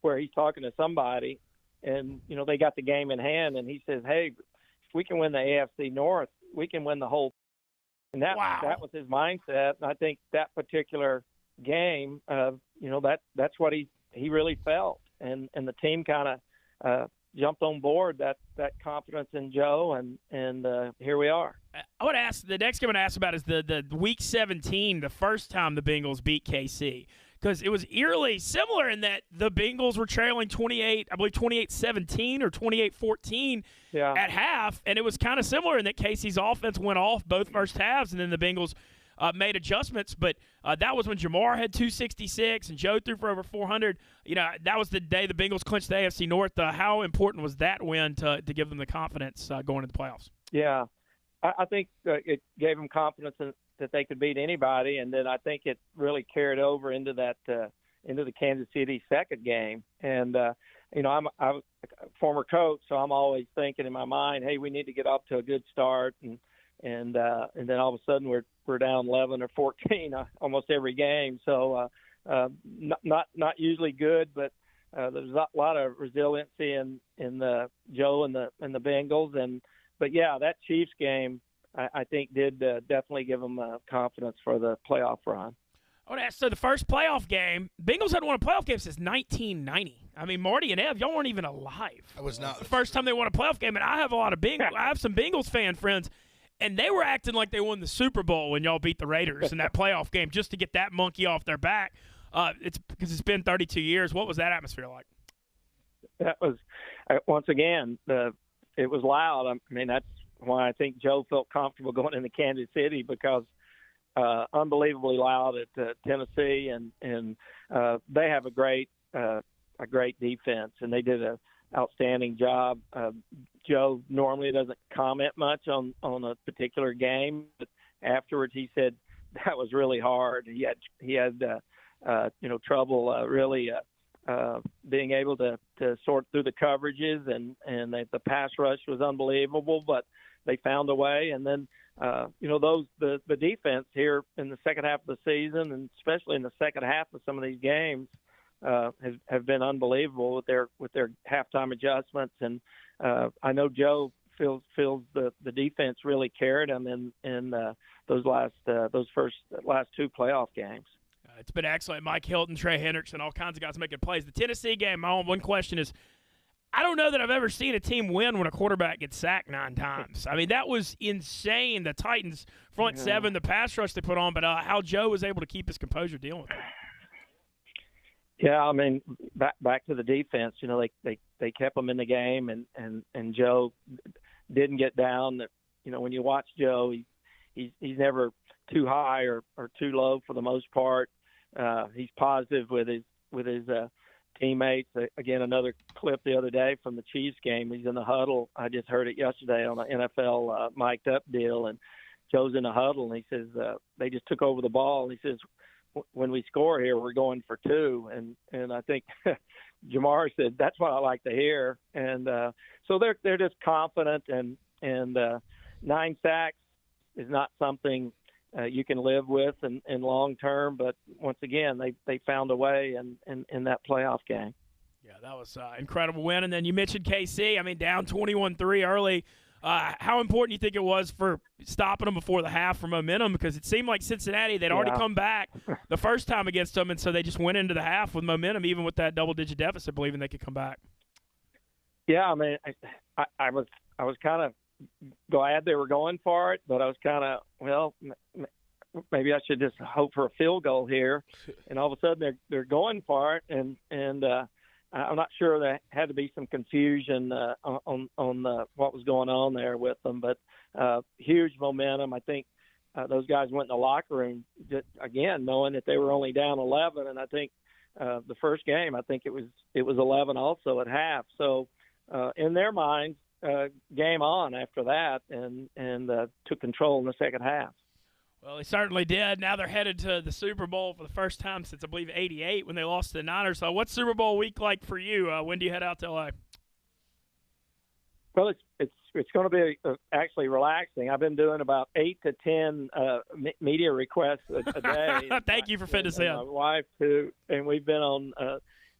where he's talking to somebody, and they got the game in hand, and he says, "Hey, if we can win the AFC North, we can win the whole." And that was his mindset. And I think that particular game, that's what he really felt, and the team kind of jumped on board that confidence in Joe, and here we are.
I would ask the next game I'd ask about is the Week 17, the first time the Bengals beat KC. Because it was eerily similar in that the Bengals were trailing 28-17 or 28-14 at half, and it was kind of similar in that Casey's offense went off both first halves, and then the Bengals made adjustments. But that was when Jamar had 266 and Joe threw for over 400. That was the day the Bengals clinched the AFC North. How important was that win to give them the confidence going into the playoffs?
Yeah, I think it gave them confidence that they could beat anybody, and then I think it really carried over into into the Kansas City second game. And I'm a former coach, so I'm always thinking in my mind, hey, we need to get off to a good start, and then all of a sudden we're down 11 or 14 almost every game. So not usually good, but there's a lot of resiliency in the Joe and the Bengals, but yeah, that Chiefs game I think did definitely give them confidence for the playoff run.
I want to ask, so the first playoff game, Bengals hadn't won a playoff game since 1990. I mean, Marty and Ev, y'all weren't even alive.
I was not.
The first time they won a playoff game, and I have I have some Bengals fan friends, and they were acting like they won the Super Bowl when y'all beat the Raiders in that playoff game just to get that monkey off their back. It's because it's been 32 years. What was that atmosphere like?
That was once again, it was loud. I mean, that's why I think Joe felt comfortable going into Kansas City, because unbelievably loud at Tennessee, and they have a great defense, and they did an outstanding job. Joe normally doesn't comment much on a particular game, but afterwards he said that was really hard. He had trouble really being able to sort through the coverages, and the pass rush was unbelievable, but they found a way. And then the defense here in the second half of the season, and especially in the second half of some of these games, have been unbelievable with their halftime adjustments. And I know Joe feels the defense really carried him in those last two playoff games.
It's been excellent. Mike Hilton, Trey Hendrickson, all kinds of guys making plays. The Tennessee game, my one question is, I don't know that I've ever seen a team win when a quarterback gets sacked 9 times. I mean, that was insane. The Titans front seven, the pass rush they put on, but how Joe was able to keep his composure dealing with it.
Yeah, I mean, back to the defense. They kept them in the game, and Joe didn't get down. When you watch Joe, he's never too high or too low for the most part. He's positive with his teammates. Again, another clip the other day from the Chiefs game. He's in the huddle. I just heard it yesterday on an NFL mic'd up deal, and Joe's in the huddle, and he says they just took over the ball, and he says, when we score here, we're going for 2. And I think Jamar said, that's what I like to hear. And so they're just confident, and 9 sacks is not something you can live with in long term. But once again, they found a way in that playoff game.
Yeah, that was an incredible win. And then you mentioned KC. I mean, down 21-3 early. How important do you think it was for stopping them before the half for momentum? Because it seemed like Cincinnati, they'd already come back the first time against them, and so they just went into the half with momentum, even with that double-digit deficit, believing they could come back.
Yeah, I mean, I was kind of glad they were going for it, but I was kind of, maybe I should just hope for a field goal here. And all of a sudden they're going for it, and I'm not sure there had to be some confusion on what was going on there with them, but huge momentum. I think those guys went in the locker room just, again, knowing that they were only down 11, and I think the first game, I think it was 11 also at half. So in their minds, game on after that, and took control in the second half.
Well, they certainly did. Now they're headed to the Super Bowl for the first time since, I believe, '88 when they lost to the Niners. So what's Super Bowl week like for you? When do you head out to L.A.?
Well, it's going to be actually relaxing. I've been doing about 8 to 10 media requests a day.
Thank you for fitting us in.
My wife too, and we've been on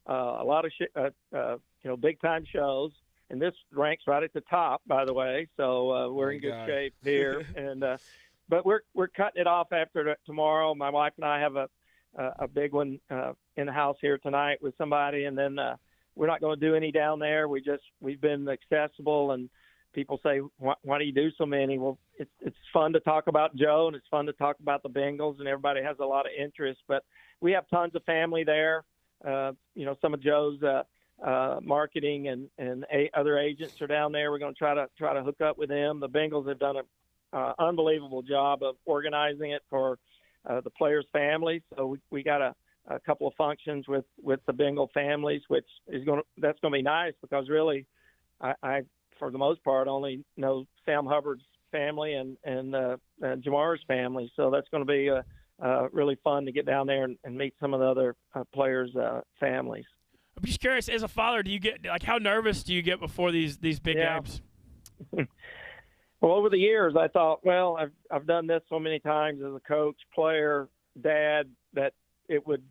a lot of big time shows. And this ranks right at the top, by the way. So we're in good shape here. And but we're cutting it off after tomorrow. My wife and I have a big one in the house here tonight with somebody, and then we're not going to do any down there. We've been accessible, and people say, why do you do so many? Well, it's fun to talk about Joe, and it's fun to talk about the Bengals, and everybody has a lot of interest. But we have tons of family there. Some of Joe's marketing and other agents are down there. We're going to try to hook up with them. The Bengals have done an unbelievable job of organizing it for the players' families. So we got a couple of functions with the Bengal families, which that's going to be nice, because really I for the most part only know Sam Hubbard's family and Jamar's family. So that's going to be really fun to get down there and meet some of the other players' families.
I'm just curious, as a father, do you get how nervous do you get before these big games?
Well, over the years, I thought, well, I've done this so many times as a coach, player, dad, that it would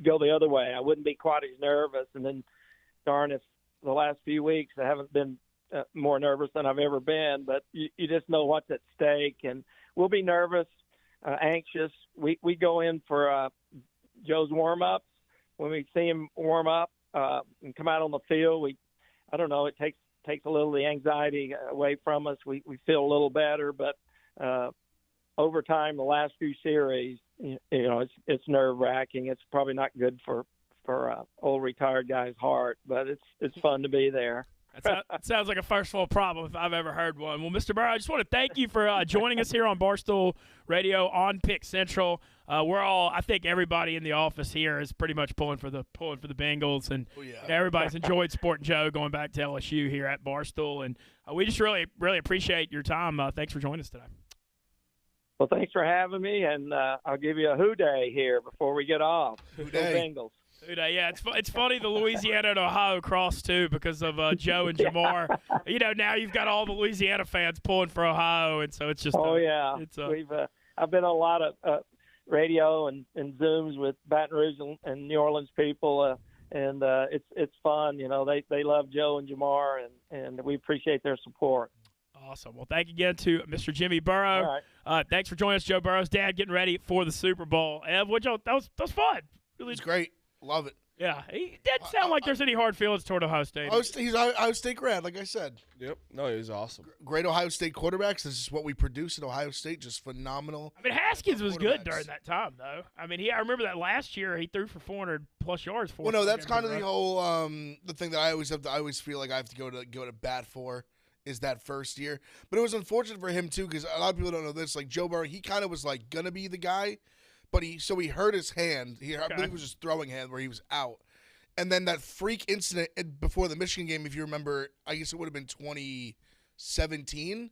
go the other way. I wouldn't be quite as nervous. And then, darn, if the last few weeks I haven't been more nervous than I've ever been. But you just know what's at stake, and we'll be nervous, anxious. We go in for Joe's warm-ups. When we see him warm up and come out on the field, I don't know, it takes a little of the anxiety away from us. We feel a little better, but over time, the last few series, it's nerve-wracking. It's probably not good for old retired guy's heart. But it's fun to be there.
That sounds like a first world problem if I've ever heard one. Well, Mr. Burrow, I just want to thank you for joining us here on Barstool Radio on Pick Central. I think everybody in the office here is pretty much pulling for the Bengals, and everybody's enjoyed Sport and Joe going back to LSU here at Barstool, and we just really appreciate your time. Thanks for joining us today.
Well, thanks for having me, and I'll give you a who day here before we get off.
Who
Go
day?
Bengals.
Yeah, it's funny the Louisiana and Ohio cross too because of Joe and Jamar. Now you've got all the Louisiana fans pulling for Ohio, and so it's just.
I've been on a lot of radio and Zooms with Baton Rouge and New Orleans people, and it's fun. They love Joe and Jamar, and we appreciate their support.
Awesome. Well, thank you again to Mr. Jimmy Burrow.
All right.
Thanks for joining us, Joe Burrow's dad, getting ready for the Super Bowl. Ev, that was fun. Really,
It's great. Love it.
Yeah, he didn't sound like there's any hard feelings toward Ohio State.
He's Ohio State grad, like I said.
Yep. No, he was awesome.
Great Ohio State quarterbacks. This is what we produce at Ohio State. Just phenomenal.
I mean, Haskins was good
quarterbacks.
during that time, though. I mean, I remember that last year he threw for 400+ yards.
Well, no, that's kind of the whole the thing that I always feel like I have to go to bat for is that first year. But it was unfortunate for him too because a lot of people don't know this. Like Joe Burrow, he kind of was like gonna be the guy, but he hurt his hand. I believe it was his throwing hand where he was out. And then that freak incident before the Michigan game, if you remember, I guess it would have been 2017,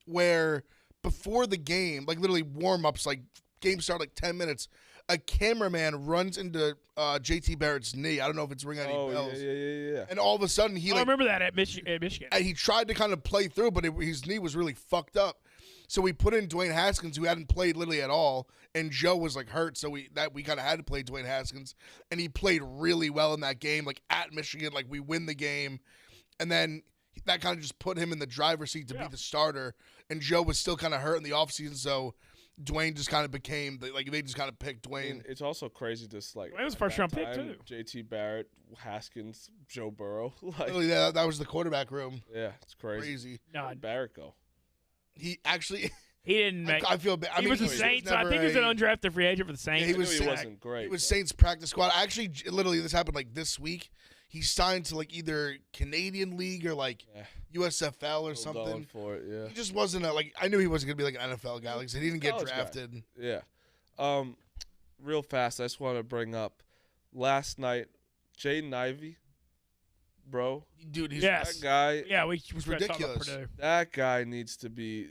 where before the game, like literally warm-ups, like game started like 10 minutes, a cameraman runs into JT Barrett's knee. I don't know if it's ringing any bells.
Yeah.
And all of a sudden,
I remember that at Michigan.
he tried to kind of play through, but his knee was really fucked up. So we put in Dwayne Haskins, who hadn't played literally at all, and Joe was like hurt, so we kind of had to play Dwayne Haskins, and he played really well in that game, like at Michigan, like we win the game, and then that kind of just put him in the driver's seat to be the starter, and Joe was still kind of hurt in the offseason, so Dwayne just kind of became they just kind of picked Dwayne.
I mean, it's also crazy, just like
it was first round pick too.
JT Barrett, Haskins, Joe Burrow,
Literally, that was the quarterback room.
Yeah, it's crazy.
No,
Where'd Barrett go?
He actually.
He didn't make.
I feel bad.
He was a Saints. I think he was an undrafted free agent for the Saints.
Yeah,
he wasn't great.
He was Saints practice squad. Actually, literally, this happened like this week. He signed to like either Canadian League or like USFL or something.
Going for it, yeah.
He just wasn't I knew he wasn't gonna be like an NFL guy. Like I said, he didn't get drafted.
Yeah. Real fast, I just want to bring up last night, Jaden Ivey, bro.
Dude, he's
Yes.
That guy.
Yeah, we
ridiculous.
Purdue.
That guy needs to be.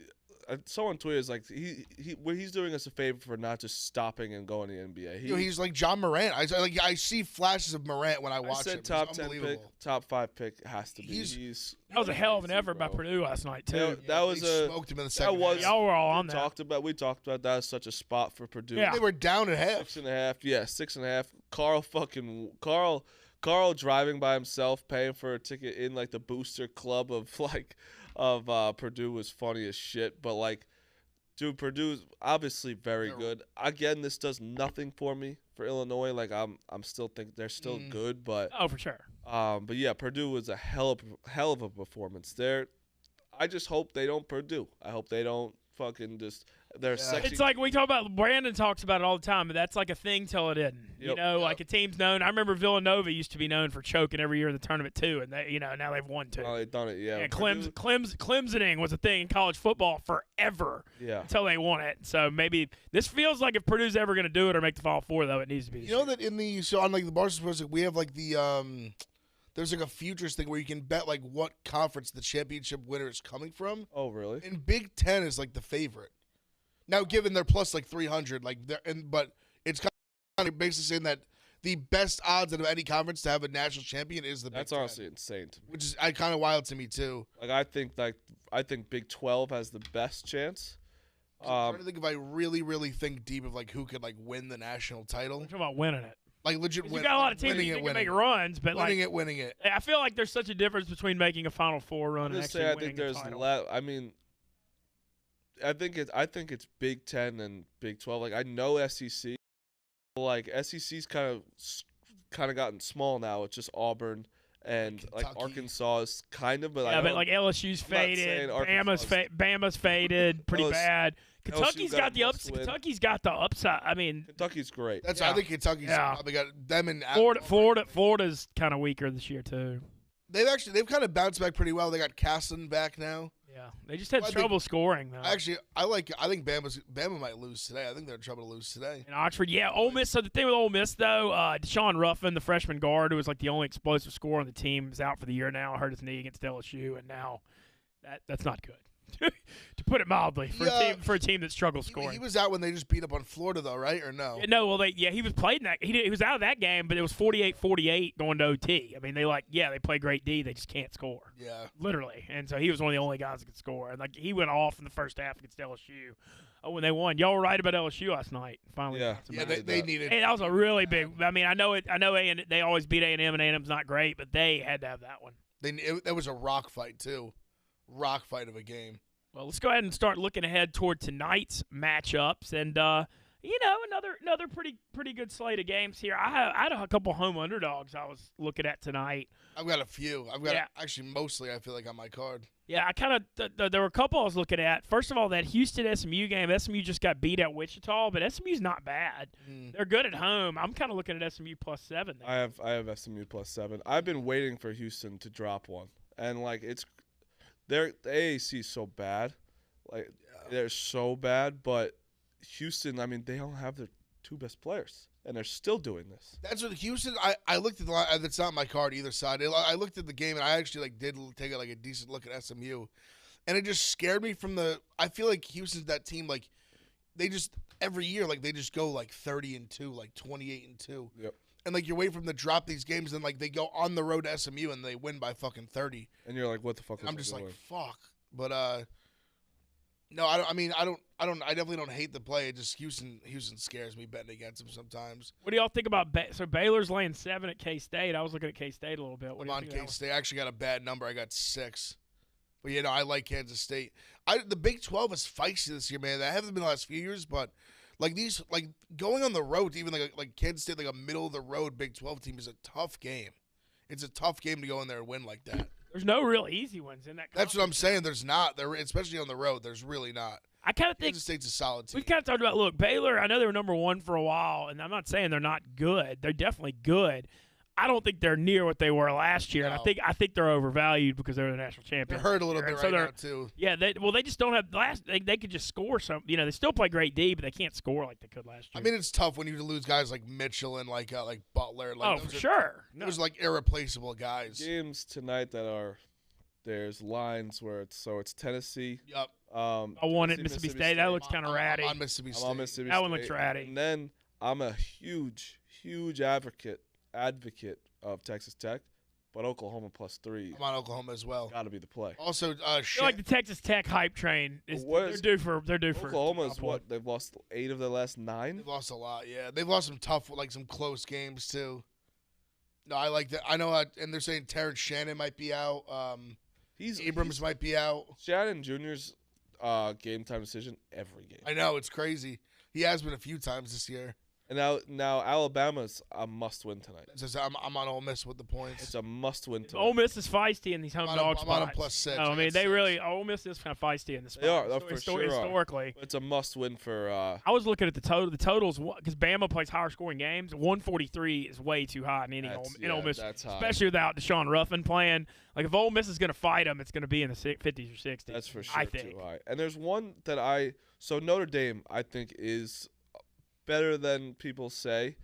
Someone tweeted is like he's doing us a favor for not just stopping and going to the NBA.
He's like John Morant. I see flashes of Morant when I watch
I said
him.
top
It's
10 pick,
unbelievable.
top 5 pick has to be.
That was a hell of an effort by
bro.
Purdue last night too.
Yeah, that was
They smoked him in the second.
was-
half.
Y'all were all on
we
that.
talked about that as such a spot for Purdue.
Yeah.
They were down at half.
6.5. Yeah, 6.5. Carl driving by himself, paying for a ticket in like the booster club of Purdue was funny as shit. But like, dude, Purdue's obviously very good. Again, this does nothing for me for Illinois. Like I'm still think they're still good, but
Oh, for sure.
but yeah, Purdue was a hell of a performance there. I just hope they don't Purdue. I hope they don't fucking just they're sexy.
It's like we talk about. Brandon talks about it all the time, but that's like a thing till it isn't.
Yep.
Like a team's known. I remember Villanova used to be known for choking every year in the tournament too, and they, now they've won 2.
Oh, they've done it, yeah.
And
Purdue-
Clemsoning was a thing in college football forever.
Yeah.
Until they won it. So maybe this feels like if Purdue's ever going to do it or make the Final Four, though, it needs to be. This
You know
year.
that on like the Barstool Sports, we have like the there's like a futures thing where you can bet like what conference the championship winner is coming from.
Oh, really?
And Big Ten is like the favorite. Now, given they're plus like 300, but it's kind of basically saying that the best odds out of any conference to have a national champion is the Big Ten.
That's honestly insane to me.
Which is kind of wild to me too.
I think Big 12 has the best chance.
I'm trying to think if I really think deep of like who could like win the national title.
We're talking about winning it.
Like legit
You
win.
got a lot of teams
winning
that
it,
can make
winning
runs, but
it, winning it.
I feel like there's such a difference between making a Final Four run
I'm
and
just
actually
saying, I
winning
think
a
there's
title.
I think it's Big 10 and Big 12. Like I know SEC, like SEC's kind of gotten small now. It's just Auburn and like
Kentucky.
Arkansas is kind of, but
Yeah, but like LSU's
I'm not saying
faded,
Arkansas
Bama's faded pretty bad. Kentucky's
got
got
a
the
must-win.
Kentucky's got the upside. I mean,
Kentucky's great.
That's
Yeah.
I think Kentucky's
Yeah.
probably got them and
Florida's kind of weaker this year too.
They've kind of bounced back pretty well. They got Casson back now.
Yeah, they just had
Well, I
trouble scoring though.
I think Bama might lose today. I think they're in trouble to lose today.
In Oxford, yeah, Ole Miss. So the thing with Ole Miss though, Deshaun Ruffin, the freshman guard, who was like the only explosive scorer on the team, is out for the year now. Hurt his knee against LSU, and now that's not good. To put it mildly, for a team that struggles scoring.
He was out when they just beat up on Florida, though, right? Or no?
No, well, he was played in that. He was out of that game, but it was 48-48 going to OT. I mean, they play great D, they just can't score.
Yeah.
Literally, and so he was one of the only guys that could score. And like he went off in the first half against LSU. Oh, when they won, y'all were right about LSU last night. Finally,
Yeah.
Yeah, they needed.
Hey, that was a really big. I mean, I know they always beat A&M, and A&M's not great, but they had to have that one.
That was a rock fight too, rock fight of a game.
Well, let's go ahead and start looking ahead toward tonight's matchups, and another pretty good slate of games here. I had a couple home underdogs I was looking at tonight.
I've got a few. Actually mostly. I feel like on my card.
Yeah, I kind of there were a couple I was looking at. First of all, that Houston SMU game. SMU just got beat at Wichita, but SMU's not bad. They're good at home. I'm kind of looking at SMU +7 there.
I have SMU +7. I've been waiting for Houston to drop one, and like the AAC is so bad, they're so bad. But Houston, I mean, they don't have their two best players, and they're still doing this.
That's what Houston. I looked at the line. That's not my card either side. I looked at the game and I actually did take a decent look at SMU, and it just scared me from the. I feel like Houston's that team they just every year they just go 30-2, 28-2.
Yep.
And you're waiting for them to drop these games, and they go on the road to SMU and they win by fucking 30.
And you're like, what the fuck?
I'm just fuck. But no, I definitely don't hate the play. It just Houston scares me betting against them sometimes.
What do y'all think about so Baylor's laying 7 at K-State? I was looking at K-State a little bit. What
I'm
do you
on
think of that
K-State. I actually got a bad number. I got 6. But I like Kansas State. The Big 12 is feisty this year, man. That hasn't been the last few years, but these going on the road to even like Kansas State, a middle of the road Big 12 team is a tough game. It's a tough game to go in there and win like that.
There's no real easy ones in that.
That's what I'm saying. There's not. Especially on the road. There's really not.
I kind of think
Kansas State's a solid team.
we've kind of talked about. Look, Baylor. I know they were number 1 for a while, and I'm not saying they're not good. They're definitely good. I don't think they're near what they were last year, and I think they're overvalued because they're the national champions.
They're hurt a little bit right now too.
Yeah, they just don't have they could just score some. They still play great D, but they can't score like they could last year.
I mean, it's tough when you lose guys like Mitchell and like Butler.
For sure.
Those irreplaceable guys.
Games tonight there's lines where it's Tennessee.
Yep.
I wanted Mississippi State. That looks kind of ratty.
I'm on Mississippi State.
That one looks ratty.
And then I'm a huge advocate of Texas Tech, but Oklahoma +3
I'm on Oklahoma as well.
got to be the play.
Also,
I feel like the Texas Tech hype train is they're due for
Oklahoma's what they've lost 8 of their last 9.
They've lost a lot. Yeah, they've lost some tough, some close games too. No, I like that. I know, and they're saying Terrence Shannon might be out. Abrams might be out.
Shannon Jr.'s game time decision every game.
I know, it's crazy. He has been a few times this year.
And now Alabama's a must-win tonight.
I'm on Ole Miss with the points.
It's a must-win tonight.
Ole Miss is feisty in these home dog spots.
I'm on them +6.
No, I mean, Ole Miss is kind of feisty in the spot.
They are, for sure.
Historically.
It's a must-win for.
I was looking at the totals because Bama plays higher scoring games. 143 is way too high in Ole Miss,
that's high.
especially without Deshaun Ruffin playing. If Ole Miss is going to fight them, it's going to be in the 50s or 60s.
That's for sure
I think.
Too high. And there's one that so Notre Dame I think is better than people say.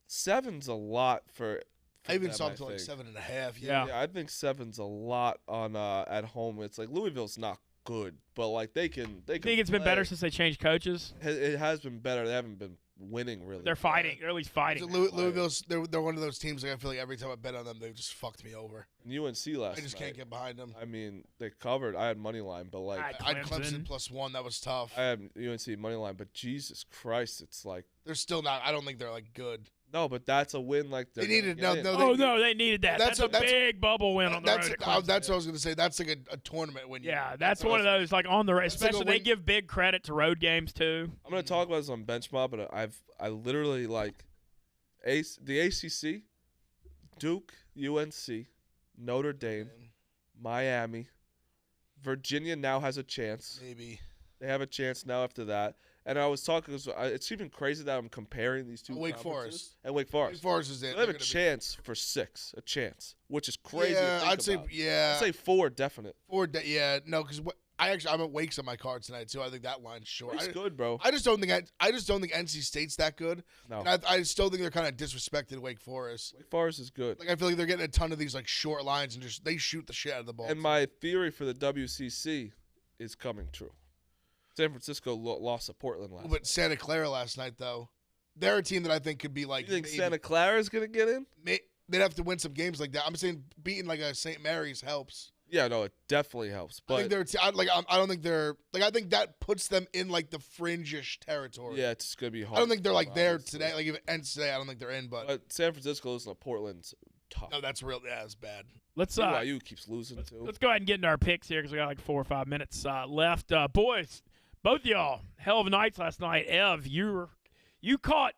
7's a lot for
I even
them,
saw it to 7.5.
Yeah.
I think 7's a lot on at home. It's Louisville's not good, but they can.
I think it's been better since they changed coaches.
It has been better. They haven't been winning really.
They're fighting. They're at least fighting.
Louisville's they're one of those teams. I feel like every time I bet on them, they've just fucked me over.
And UNC last
I just can't get behind them.
I mean, they covered. I had money line, but
I had Clemson +1. That was tough.
I had UNC money line, but Jesus Christ, it's
they're still not. I don't think they're good.
No, but that's a win.
They needed they
needed that. That's a big bubble win on the road.
That's what I was going to say. That's a tournament win.
Yeah, that's one of those on the road. Especially they give big credit to road games too.
I'm going to talk about this on Bench Mob, but I literally the ACC, Duke, UNC, Notre Dame, Miami, Virginia now has a chance.
Maybe.
They have a chance now after that. And I was talking, it's even crazy that I'm comparing these two
Wake
conferences.
Forest.
And Wake Forest.
Wake Forest is in.
So they have a chance for 6, which is crazy.
Yeah,
to think about.
I'd
say 4 definite.
4. No, because I'm at Wake's on my card tonight too. I think that line's short.
It's good, bro.
I just don't think NC State's that good.
No.
And I still think they're kind of disrespected Wake Forest.
Wake Forest is good.
Like I feel like they're getting a ton of these like short lines and just they shoot the shit out of the ball.
And my theory for the WCC is coming true. San Francisco lost to Portland last night.
But Santa Clara last night though, they're a team that I think could be like.
You think Santa Clara is gonna get in?
They'd have to win some games like that. I'm saying beating like a St. Mary's helps.
Yeah, no, it definitely helps. But
I think they're. I don't think they're. Like I think that puts them in like the fringe-ish territory.
yeah, it's gonna be hard.
I don't think they're like there
honestly.
today. Like if it ends today, I don't think they're in. But
San Francisco losing to Portland's tough.
no, that's real. Yeah, it's bad.
Let's
BYU keeps losing too.
let's go ahead and get into our picks here because we got like 4 or 5 minutes left. Boys, both of y'all, hell of nights last night. Ev, you caught.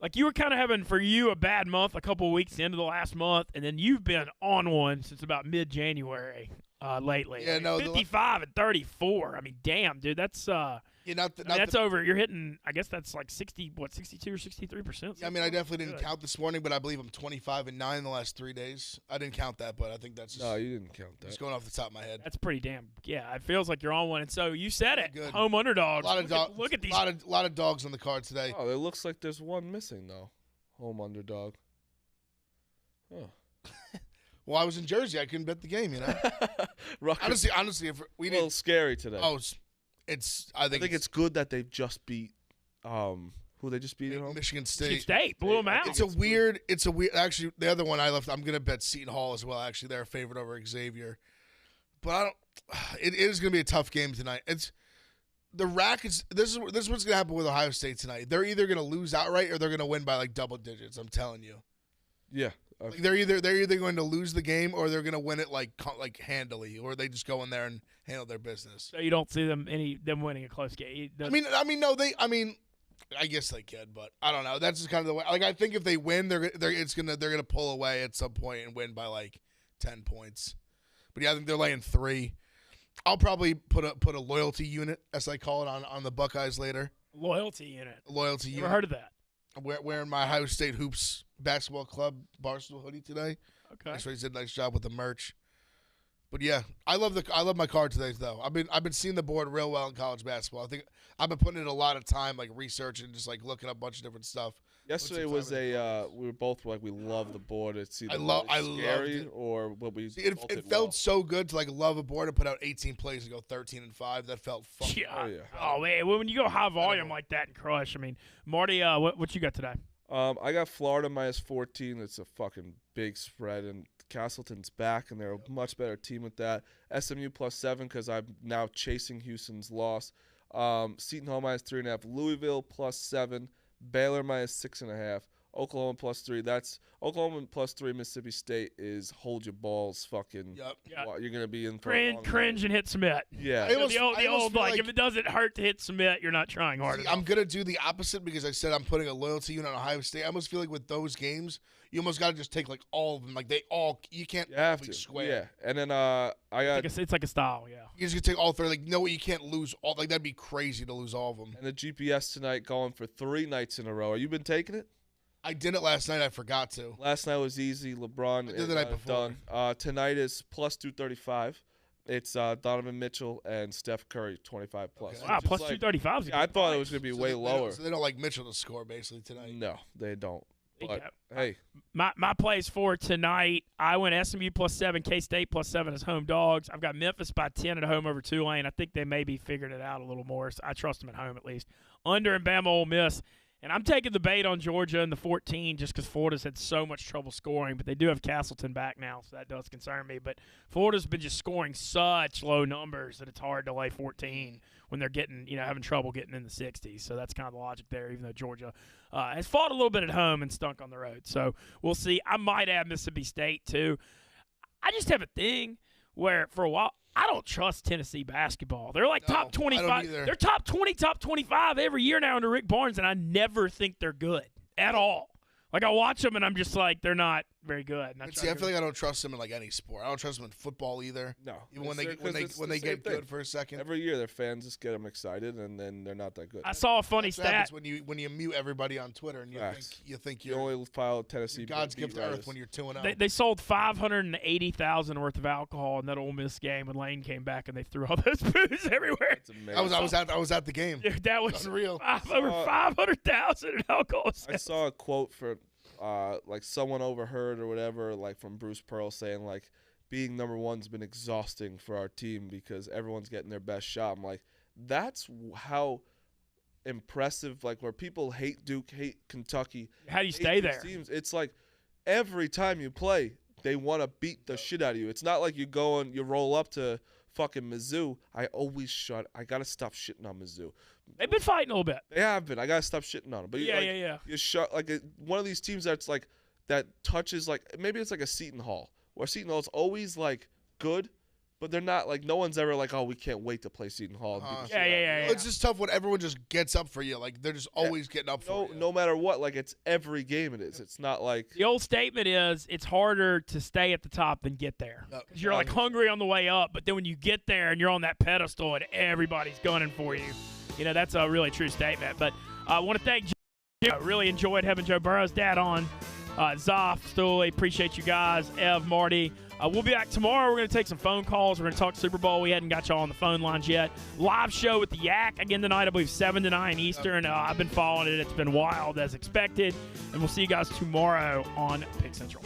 Like, you were kind of having, for you, a bad month a couple of weeks into the last month, and then you've been on one since about mid-January lately.
Yeah,
55 and 34. I mean, damn, dude, that's that's over. You're hitting, I guess that's like 62 or 63%.
Yeah, I mean, I definitely didn't count this morning, but I believe I'm 25 and 9 in the last 3 days. I didn't count that, but I think that's just,
No, you didn't count that.
just going off the top of my head.
That's pretty damn, yeah, it feels like you're on one. And so you said it,
Good.
home underdogs.
A lot of dogs.
Look at these.
lot of dogs on the card today.
Oh, it looks like there's one missing though. Home underdog. Huh.
Well, I was in Jersey. I couldn't bet the game. You know.
Rutgers,
honestly, if we
a little
didn't.
scary today.
Oh, I think
it's good that they've just beat who they just beat at home.
Michigan
Michigan
State.
State blew them out.
It's a weird. Actually, the other one I left, I'm gonna bet Seton Hall as well. Actually, they're a favorite over Xavier, but I don't. It is gonna be a tough game tonight. It's the Rackets. This is what's gonna happen with Ohio State tonight. They're either gonna lose outright or they're gonna win by like double digits. I'm telling you.
Yeah.
Like they're either going to lose the game or they're gonna win it like handily, or they just go in there and handle their business.
So you don't see them winning a close game.
I mean, I guess they could, but I don't know. That's just kind of the way. Like, I think if they win, they're gonna pull away at some point and win by like 10 points. But yeah, I think they're laying 3. I'll probably put a loyalty unit, as I call it, on the Buckeyes later.
Loyalty unit.
Loyalty
Never
unit.
heard of that.
I'm wearing my Ohio State Hoops basketball club Barstool hoodie today.
Okay.
That's why he did a nice job with the merch. But yeah, I love my card today though. I've been seeing the board real well in college basketball. I think I've been putting in a lot of time like researching, just like looking up a bunch of different stuff.
Yesterday was we were both like we love the board. It's either
I
scary
loved it.
or what we.
It
did
felt
well.
so good to like love a board and put out 18 plays and go 13 and 5. That felt fun.
Yeah.
Oh, yeah.
Oh man, when you go high volume like that and crush, I mean, Marty, what you got today?
I got Florida minus 14. It's a fucking big spread, and Castleton's back, and they're a much better team with that. SMU plus 7 because I'm now chasing Houston's loss. Seton Hall minus 3.5. Louisville plus 7. Baylor minus 6.5. Oklahoma plus 3. That's Oklahoma plus 3. Mississippi State is hold your balls. Fucking.
Yep.
Yeah.
You're gonna be in for a long
Cringe and hit submit.
Yeah.
I almost-
The
I almost
old
feel
like,
like-
if it doesn't hurt to hit submit, you're not trying hard
See,
enough.
I'm gonna do the opposite because I said I'm putting a loyalty unit on Ohio State. I almost feel like with those games, you almost got to just take like all of them. Like you can't
You have
be
to.
square.
Yeah. And then I got
It's like a style, yeah.
You just gonna take all 3. Like, no way, you can't lose all. Like, that'd be crazy to lose all of them.
and the GPS tonight going for 3 nights in a row. Are you been taking it?
I did it last night. I forgot to.
Last night was easy. LeBron
I did the night
got it
before.
done. Tonight is plus 235. It's Donovan Mitchell and Steph Curry 25 plus.
Okay.
Wow,
Which is
plus
like-
235.
Yeah, I thought it was gonna be way
they don't-
lower.
So they don't like Mitchell to score basically tonight.
No, they don't. But
Yeah.
hey,
My plays for tonight, I went SMU plus 7, K-State plus 7 as home dogs. I've got Memphis by 10 at home over Tulane. I think they maybe figured it out a little more. So I trust them at home at least. Under and Bama Ole Miss. And I'm taking the bait on Georgia in the 14 just because Florida's had so much trouble scoring. But they do have Castleton back now, so that does concern me. But Florida's been just scoring such low numbers that it's hard to lay 14 when they're getting, having trouble getting in the 60s. So that's kind of the logic there, even though Georgia has fought a little bit at home and stunk on the road. So we'll see. I might add Mississippi State, too. I just have a thing where, for a while, I don't trust Tennessee basketball. They're like
No,
top
I don't
25.
either.
They're top 20, top 25 every year now under Rick Barnes, and I never think they're good at all. Like, I watch them, and I'm just like, they're not very good. And
But see, I feel like I don't trust them in like any sport. I don't trust them in football either.
No,
Even when
it's
they
the same
get good
thing.
for a second.
Every year, their fans just get them excited, and then they're not that good.
I saw a funny
That's what happens
stat.
when you mute everybody on Twitter and
Facts.
you think
You
you're
only follow Tennessee.
God's
beat
gift to earth
writers.
when you're 2-0.
They sold 580,000 worth of alcohol in that Ole Miss game, and Lane came back and they threw all those booze everywhere.
It's amazing.
I was at the game.
Dude, that was
Unreal.
over 500,000 in alcohol.
I saw a quote for like someone overheard or whatever, like from Bruce Pearl saying like being number one's been exhausting for our team because everyone's getting their best shot. I'm like, that's how impressive, like where people hate Duke, hate Kentucky.
How do you
hate
stay
these
there?
Teams, it's like every time you play, they want to beat the shit out of you. It's not like you go and you roll up to fucking Mizzou. I gotta stop shitting on Mizzou.
They've been fighting a little bit.
They have been. I gotta stop shitting on them. But
Yeah.
You shut like one of these teams that's like that touches like maybe it's like a Seton Hall, where Seton Hall's always like good, but they're not like no one's ever like, oh, we can't wait to play Seton Hall. And beat the shit out of
Yeah.
you.
It's just tough when everyone just gets up for you. Like they're just always getting up for you.
No matter what, like it's every game it is. It's not like
The old statement is it's harder to stay at the top than get there.
Yep.
Because you're like hungry on the way up, but then when you get there and you're on that pedestal and everybody's gunning for you, you know, that's a really true statement. But I want to thank Joe. I really enjoyed having Joe Burrow's dad on. Zoff, Stooley, appreciate you guys. Ev, Marty. We'll be back tomorrow. We're going to take some phone calls. We're going to talk Super Bowl. We hadn't got y'all on the phone lines yet. Live show with the Yak again tonight, I believe 7 to 9 Eastern. I've been following it. It's been wild as expected. And we'll see you guys tomorrow on Pick Central.